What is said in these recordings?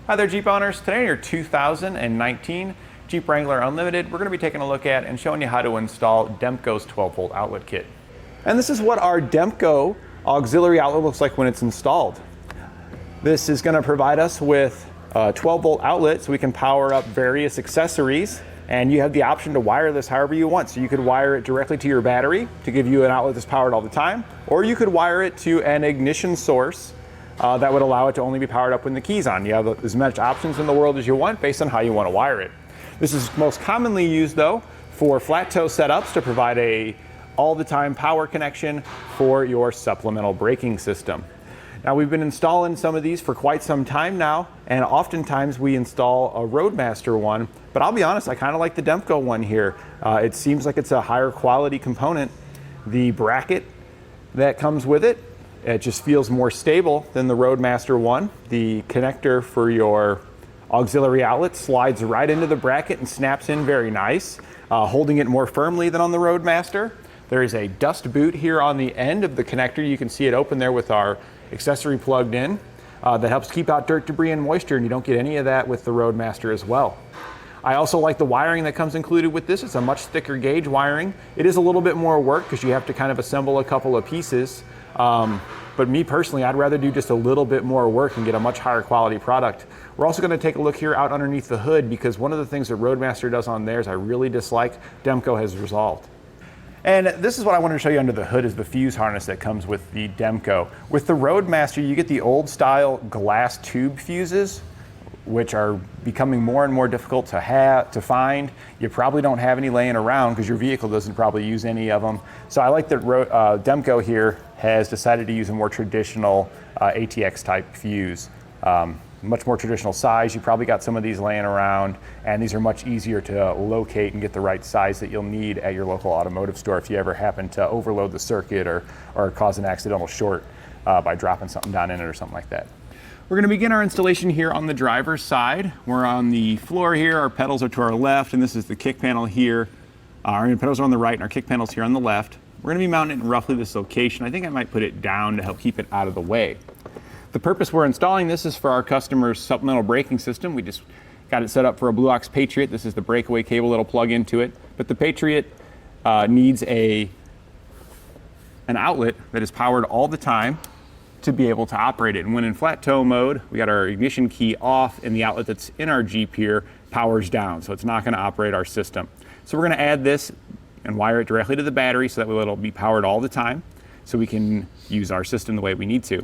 Hi there, Jeep owners. Today in your 2019 Jeep Wrangler Unlimited, we're going to be taking a look at and showing you how to install Demco's 12-volt outlet kit. And this is what our Demco auxiliary outlet looks like when it's installed. This is going to provide us with a 12-volt outlet so we can power up various accessories, and you have the option to wire this however you want. So you could wire it directly to your battery to give you an outlet that's powered all the time, or you could wire it to an ignition source that would allow it to only be powered up when the key's on. You have as much options in the world as you want based on how you want to wire it. This is most commonly used though for flat tow setups to provide a all-the-time power connection for your supplemental braking system. Now, we've been installing some of these for quite some time now, and oftentimes we install a Roadmaster one, but I'll be honest, I kind of like the Demco one here. It seems like it's a higher quality component. The bracket that comes with it, it just feels more stable than the Roadmaster one. The connector for your auxiliary outlet slides right into the bracket and snaps in very nice, holding it more firmly than on the Roadmaster. There is a dust boot here on the end of the connector. You can see it open there with our accessory plugged in. That helps keep out dirt, debris, and moisture, and you don't get any of that with the Roadmaster as well. I also like the wiring that comes included with this. It's a much thicker gauge wiring. It is a little bit more work because you have to kind of assemble a couple of pieces. But me personally, I'd rather do just a little bit more work and get a much higher quality product. We're also going to take a look here out underneath the hood, because one of the things that Roadmaster does on theirs I really dislike, Demco has resolved. And this is what I wanted to show you under the hood, is the fuse harness that comes with the Demco. With the Roadmaster, you get the old style glass tube fuses, which are becoming more and more difficult to find. You probably don't have any laying around because your vehicle doesn't probably use any of them. So I like that Demco here has decided to use a more traditional ATX type fuse. Much more traditional size. You probably got some of these laying around, and these are much easier to locate and get the right size that you'll need at your local automotive store if you ever happen to overload the circuit or cause an accidental short by dropping something down in it or something like that. We're going to begin our installation here on the driver's side. We're on the floor here, our pedals are to our left, and this is the kick panel here. Our pedals are on the right and our kick panel's here on the left. We're going to be mounting it in roughly this location. I think I might put it down to help keep it out of the way. The purpose we're installing this is for our customer's supplemental braking system. We just got it set up for a Blue Ox Patriot. This is the breakaway cable that'll plug into it. But the Patriot needs an outlet that is powered all the time to be able to operate it. And when in flat tow mode, we got our ignition key off and the outlet that's in our Jeep here powers down, so it's not going to operate our system. So we're going to add this and wire it directly to the battery so that way it'll be powered all the time so we can use our system the way we need to.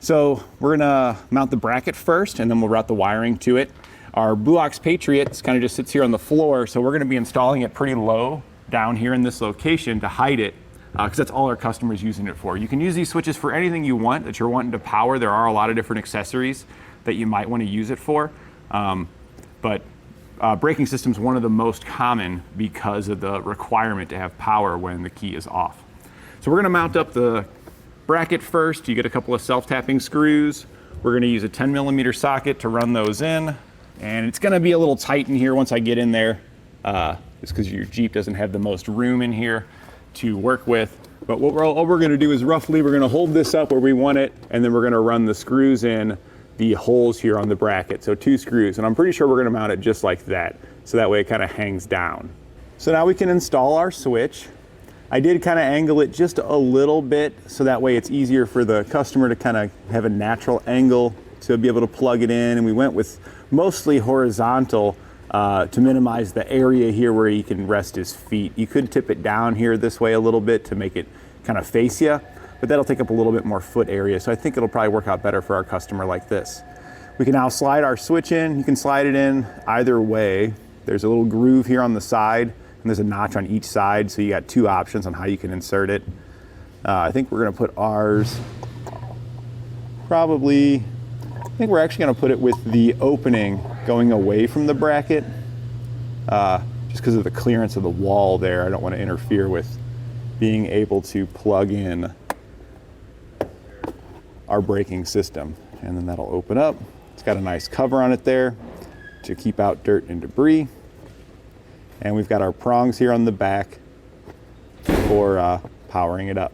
So we're going to mount the bracket first, and then we'll route the wiring to it. Our Blue Ox Patriot kind of just sits here on the floor, so we're going to be installing it pretty low down here in this location to hide it, because that's all our customers using it for. You can use these switches for anything you want that you're wanting to power. There are a lot of different accessories that you might want to use it for, but braking system is one of the most common because of the requirement to have power when the key is off. So we're going to mount up the bracket first. You get a couple of self-tapping screws. We're going to use a 10mm socket to run those in, and it's going to be a little tight in here once I get in there, just because your Jeep doesn't have the most room in here to work with. But all we're going to do is roughly we're going to hold this up where we want it, and then we're going to run the screws in the holes here on the bracket. So 2 screws, and I'm pretty sure we're going to mount it just like that, so that way it kind of hangs down. So now we can install our switch. I did kind of angle it just a little bit so that way it's easier for the customer to kind of have a natural angle to be able to plug it in, and we went with mostly horizontal to minimize the area here where he can rest his feet. You could tip it down here this way a little bit to make it kind of face you, but that'll take up a little bit more foot area, so I think it'll probably work out better for our customer like this. We can now slide our switch in. You can slide it in either way. There's a little groove here on the side, and there's a notch on each side, so you got 2 options on how you can insert it. I think we're going to put ours probably, I think we're actually going to put it with the opening going away from the bracket, just because of the clearance of the wall there. I don't want to interfere with being able to plug in our braking system. And then that'll open up. It's got a nice cover on it there to keep out dirt and debris. And we've got our prongs here on the back for powering it up.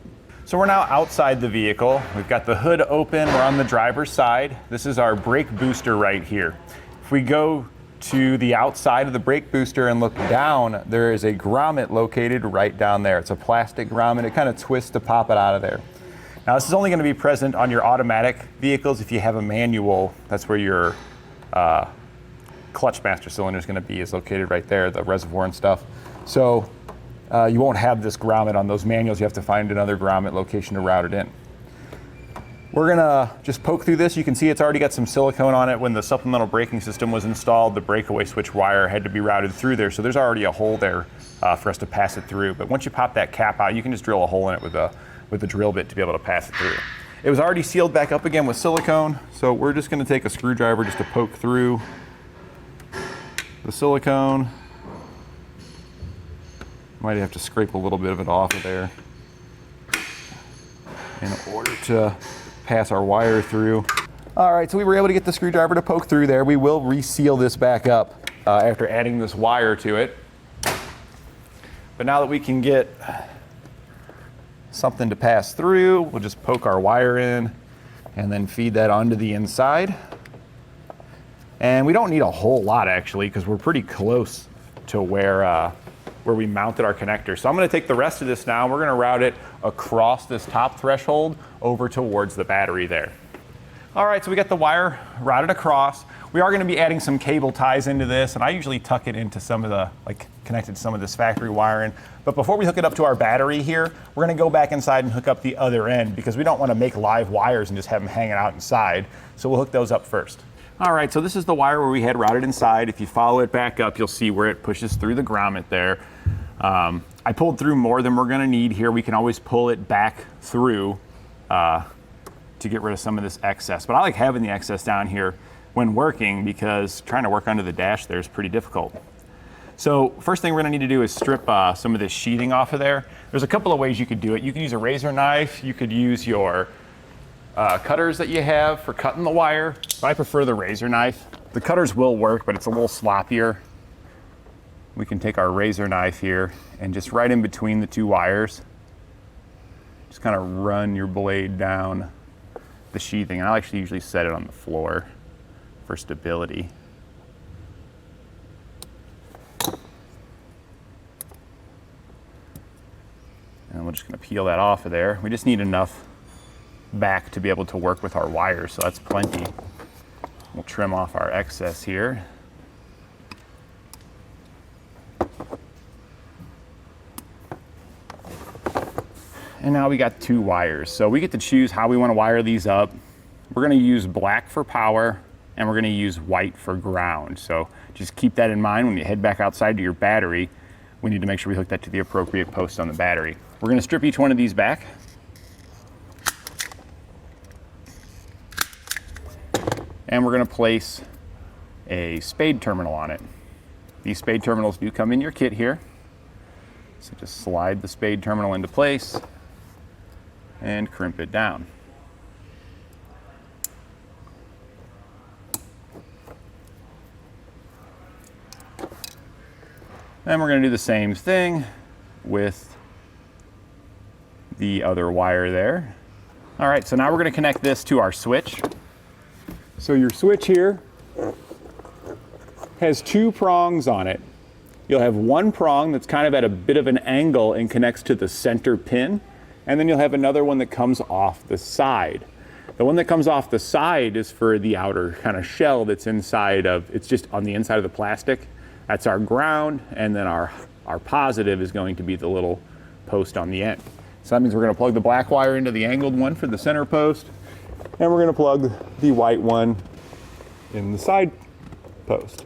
So we're now outside the vehicle. We've got the hood open, we're on the driver's side. This is our brake booster right here. If we go to the outside of the brake booster and look down, there is a grommet located right down there. It's a plastic grommet. It kind of twists to pop it out of there. Now this is only going to be present on your automatic vehicles. If you have a manual, that's where your clutch master cylinder is going to be, is located right there, the reservoir and stuff. So you won't have this grommet on those manuals. You have to find another grommet location to route it in. We're gonna just poke through this. You can see it's already got some silicone on it. When the supplemental braking system was installed, the breakaway switch wire had to be routed through there. So there's already a hole there for us to pass it through. But once you pop that cap out, you can just drill a hole in it with a drill bit to be able to pass it through. It was already sealed back up again with silicone. So we're just gonna take a screwdriver just to poke through the silicone. Might have to scrape a little bit of it off of there in order to pass our wire through. All right, so we were able to get the screwdriver to poke through there. We will reseal this back up after adding this wire to it. But now that we can get something to pass through, we'll just poke our wire in and then feed that onto the inside. And we don't need a whole lot actually, because we're pretty close to where we mounted our connector. So I'm going to take the rest of this now. We're going to route it across this top threshold over towards the battery there. All right, so we got the wire routed across. We are going to be adding some cable ties into this, and I usually tuck it into some of the, connected some of this factory wiring. But before we hook it up to our battery here, we're going to go back inside and hook up the other end, because we don't want to make live wires and just have them hanging out inside. So we'll hook those up first. All right, so this is the wire where we had routed inside. If you follow it back up, you'll see where it pushes through the grommet there. I pulled through more than we're gonna need here. We can always pull it back through to get rid of some of this excess. But I like having the excess down here when working, because trying to work under the dash there is pretty difficult. So first thing we're gonna need to do is strip some of this sheathing off of there. There's a couple of ways you could do it. You could use a razor knife. You could use your cutters that you have for cutting the wire. But I prefer the razor knife. The cutters will work, but it's a little sloppier. We can take our razor knife here and just right in between the two wires, just kind of run your blade down the sheathing. And I'll actually usually set it on the floor for stability. And we're just going to peel that off of there. We just need enough back to be able to work with our wires, so that's plenty. We'll trim off our excess here. And now we got two wires. So we get to choose how we want to wire these up. We're going to use black for power, and we're going to use white for ground. So just keep that in mind when you head back outside to your battery. We need to make sure we hook that to the appropriate post on the battery. We're going to strip each one of these back. And we're going to place a spade terminal on it. These spade terminals do come in your kit here. So just slide the spade terminal into place and crimp it down. And we're going to do the same thing with the other wire there. All right, so now we're going to connect this to our switch. So your switch here has two prongs on it. You'll have one prong that's kind of at a bit of an angle and connects to the center pin, and then you'll have another one that comes off the side. The one that comes off the side is for the outer kind of shell that's inside of, it's just on the inside of the plastic. That's our ground, and then our positive is going to be the little post on the end. So that means we're going to plug the black wire into the angled one for the center post, and we're going to plug the white one in the side post. So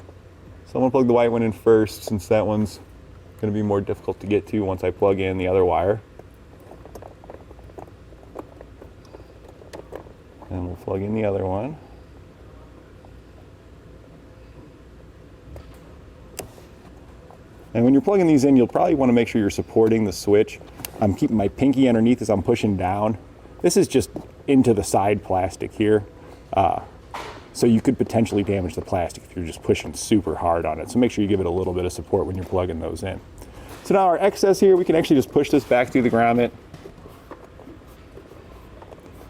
I'm going to plug the white one in first, since that one's going to be more difficult to get to once I plug in the other wire. And we'll plug in the other one. And when you're plugging these in, you'll probably want to make sure you're supporting the switch. I'm keeping my pinky underneath as I'm pushing down. This is just into the side plastic here. So you could potentially damage the plastic if you're just pushing super hard on it. So make sure you give it a little bit of support when you're plugging those in. So now our excess here, we can actually just push this back through the grommet.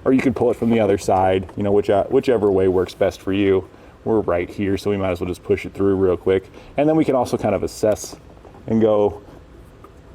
or you could pull it from the other side, you know, whichever way works best for you. We're right here, so we might as well just push it through real quick. And then we can also kind of assess and go,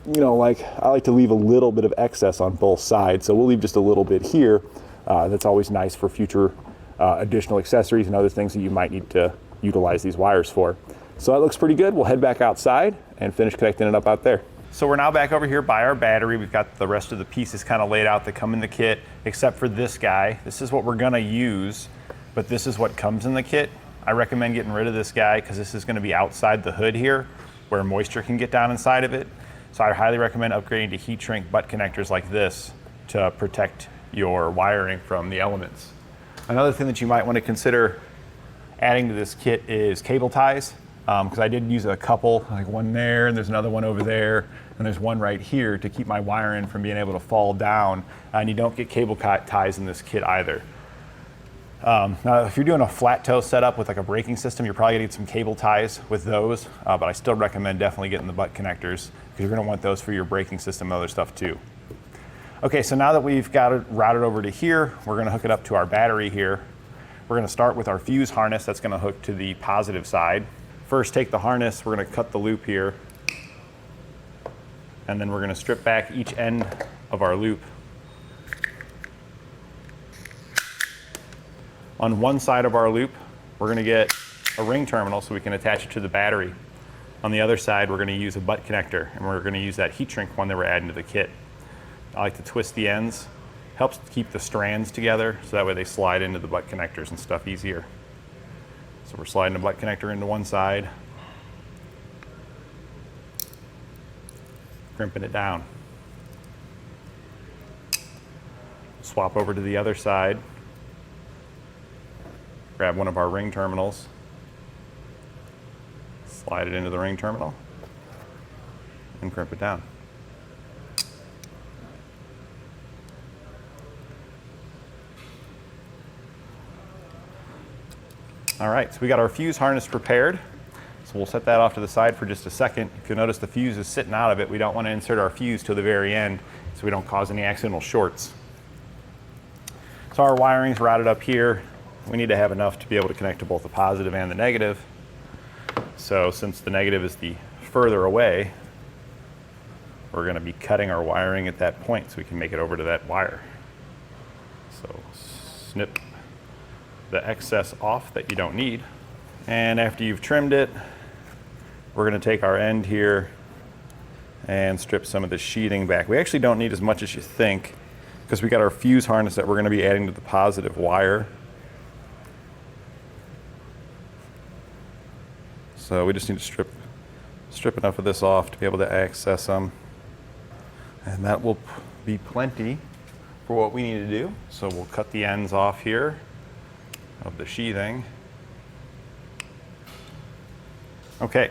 you know, like I like to leave a little bit of excess on both sides. So we'll leave just a little bit here. That's always nice for future additional accessories and other things that you might need to utilize these wires for. So that looks pretty good. We'll head back outside and finish connecting it up out there. So we're now back over here by our battery. We've got the rest of the pieces kind of laid out that come in the kit, except for this guy. This is what we're gonna use, but this is what comes in the kit. I recommend getting rid of this guy because this is gonna be outside the hood here where moisture can get down inside of it. So I highly recommend upgrading to heat shrink butt connectors like this to protect your wiring from the elements. Another thing that you might want to consider adding to this kit is cable ties, because I did use a couple, like one there, and there's another one over there, and there's one right here to keep my wiring from being able to fall down, and you don't get cable ties in this kit either. Now, if you're doing a flat toe setup with like a braking system, you're probably gonna get some cable ties with those, but I still recommend definitely getting the butt connectors because you're gonna want those for your braking system and other stuff too. Okay, so now that we've got it routed over to here, we're gonna hook it up to our battery here. We're gonna start with our fuse harness that's gonna hook to the positive side. First, take the harness, we're gonna cut the loop here, and then we're gonna strip back each end of our loop. On one side of our loop, we're gonna get a ring terminal so we can attach it to the battery. On the other side, we're gonna use a butt connector, and we're gonna use that heat shrink one that we're adding to the kit. I like to twist the ends, helps keep the strands together, so that way they slide into the butt connectors and stuff easier. So we're sliding the butt connector into one side, crimping it down. Swap over to the other side. Grab one of our ring terminals, slide it into the ring terminal, and crimp it down. All right, so we got our fuse harness prepared. So we'll set that off to the side for just a second. If you'll notice the fuse is sitting out of it, we don't want to insert our fuse till the very end so we don't cause any accidental shorts. So our wiring's routed up here. We need to have enough to be able to connect to both the positive and the negative. So since the negative is the further away, we're going to be cutting our wiring at that point so we can make it over to that wire. So snip the excess off that you don't need. And after you've trimmed it, we're going to take our end here and strip some of the sheathing back. We actually don't need as much as you think because we got our fuse harness that we're going to be adding to the positive wire. So we just need to strip enough of this off to be able to access them. And that will be plenty for what we need to do. So we'll cut the ends off here of the sheathing. Okay,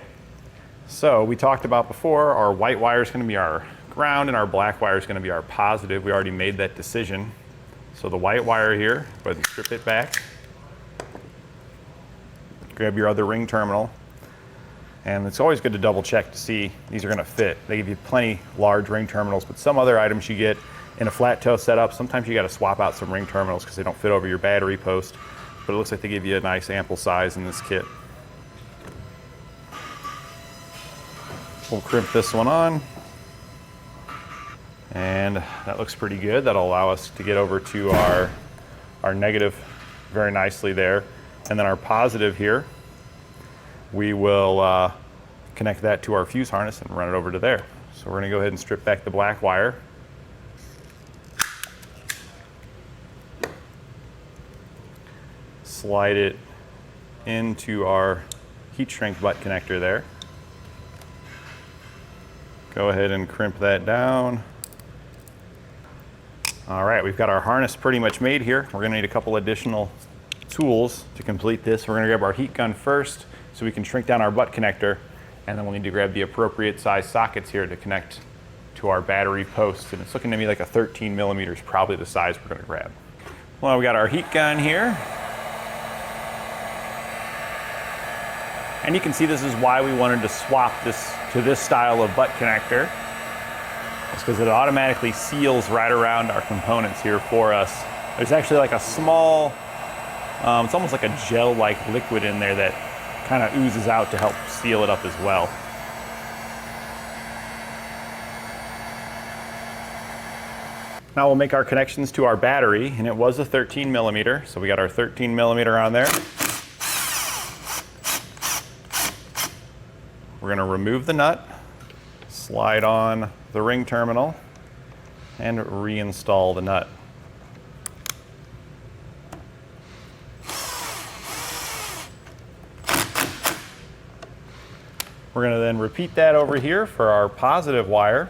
so we talked about before, our white wire is going to be our ground and our black wire is going to be our positive. We already made that decision. So the white wire here, go ahead and strip it back. Grab your other ring terminal. And it's always good to double check to see these are going to fit. They give you plenty large ring terminals, but some other items you get in a flat toe setup, sometimes you got to swap out some ring terminals because they don't fit over your battery post. But it looks like they give you a nice ample size in this kit. We'll crimp this one on. And that looks pretty good. That'll allow us to get over to our negative very nicely there. And then our positive here, we will connect that to our fuse harness and run it over to there. So we're going to go ahead and strip back the black wire. Slide it into our heat shrink butt connector there. Go ahead and crimp that down. All right, we've got our harness pretty much made here. We're going to need a couple additional tools to complete this. We're going to grab our heat gun first so we can shrink down our butt connector, and then we'll need to grab the appropriate size sockets here to connect to our battery post. And it's looking to me like a 13 millimeters, probably the size we're going to grab. Well, we got our heat gun here. And you can see this is why we wanted to swap this to this style of butt connector. It's because it automatically seals right around our components here for us There's actually like a small, it's almost like a gel-like liquid in there that kind of oozes out to help seal it up as well. Now we'll make our connections to our battery, and it was a 13 millimeter, so we got our 13 millimeter on there. We're going to remove the nut, slide on the ring terminal, and reinstall the nut. We're going to then repeat that over here for our positive wire.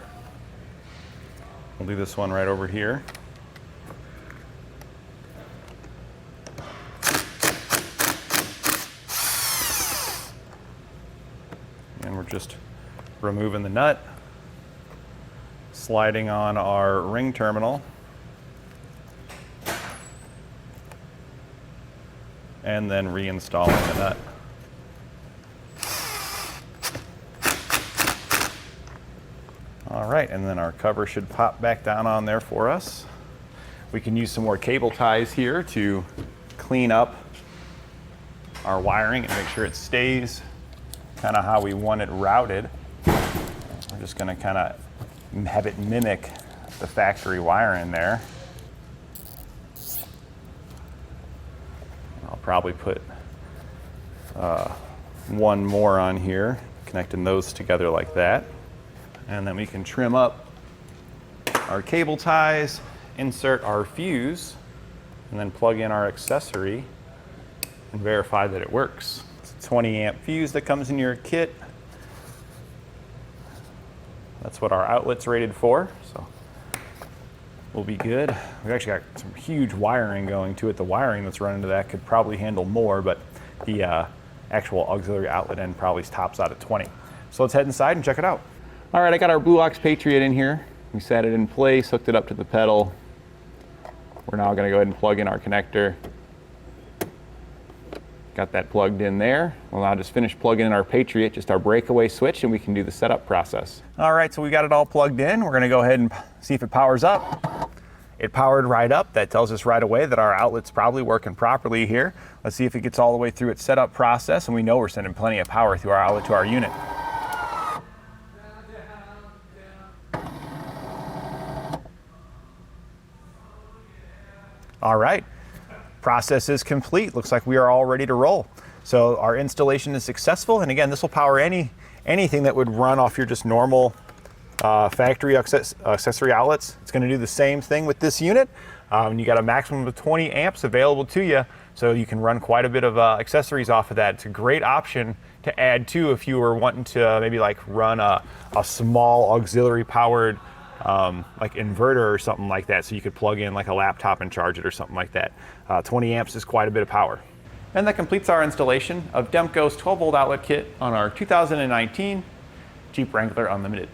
We'll do this one right over here. And we're just removing the nut, sliding on our ring terminal, and then reinstalling the nut. All right, and then our cover should pop back down on there for us. We can use some more cable ties here to clean up our wiring and make sure it stays kind of how we want it routed. We're just going to kind of have it mimic the factory wire in there. I'll probably put one more on here, connecting those together like that. And then we can trim up our cable ties, insert our fuse, and then plug in our accessory and verify that it works. It's a 20 amp fuse that comes in your kit. That's what our outlet's rated for, so we'll be good. We've actually got some huge wiring going to it. The wiring that's running to that could probably handle more, but the actual auxiliary outlet end probably tops out at 20. So let's head inside and check it out. All right, I got our Blue Ox Patriot in here. We set it in place, hooked it up to the pedal. We're now gonna go ahead and plug in our connector. Got that plugged in there. We'll now just finish plugging in our Patriot, just our breakaway switch, and we can do the setup process. All right, so we got it all plugged in. We're gonna go ahead and see if it powers up. It powered right up. That tells us right away that our outlet's probably working properly here. Let's see if it gets all the way through its setup process, and we know we're sending plenty of power through our outlet to our unit. All right, process is complete. Looks like we are all ready to roll. So our installation is successful, and again, this will power anything that would run off your just normal factory accessory outlets. It's going to do the same thing with this unit. You got a maximum of 20 amps available to you, so you can run quite a bit of accessories off of that. It's a great option to add to if you were wanting to maybe like run a small auxiliary powered like inverter or something like that, so you could plug in like a laptop and charge it or something like that. 20 amps is quite a bit of power. And that completes our installation of Demco's 12 volt outlet kit on our 2019 Jeep Wrangler Unlimited.